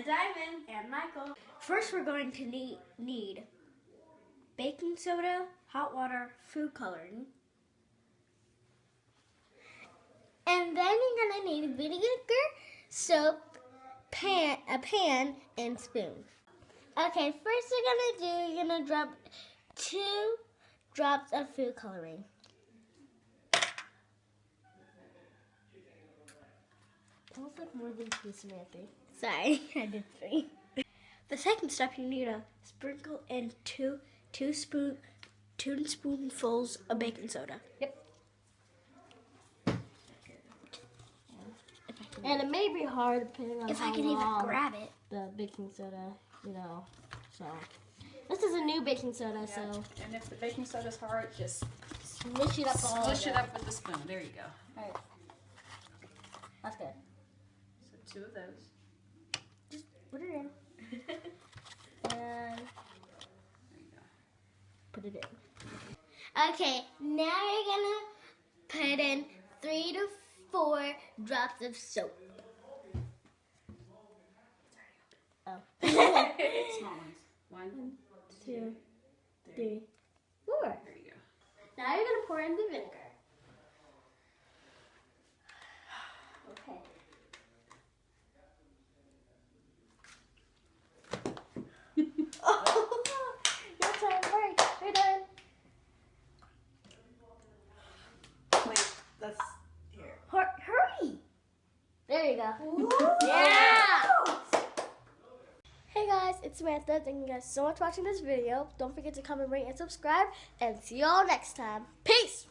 Anna Diamond. And Michael. First, we're going to need baking soda, hot water, food coloring. And then you're going to need vinegar, soap, a pan, and spoon. Okay, first you're going to drop 2 drops of food coloring. That was like more than 2, Samantha. Sorry, I did 3. The second step, you need to sprinkle in two spoonfuls of baking soda. Yep. And it may be hard depending on if how I can long even grab it. The baking soda, so this is a new baking soda, so. And if the baking soda's hard, just smush it up all smush it up with the spoon. There you go. All right. That's good. So 2 of those. Just put it in. And There you go. put it in. Okay, now you're gonna put in 3 to 4 drops of soap. Oh. Small ones. 1, 2, 3, 4. There you go. Now you're gonna pour in the vinegar. Okay. Oh, your time. Hurry, you're done. Wait, that's here. Hurry! There you go. Yeah! Hey guys, it's Samantha. Thank you guys so much for watching this video. Don't forget to comment, rate, and subscribe. And see y'all next time. Peace!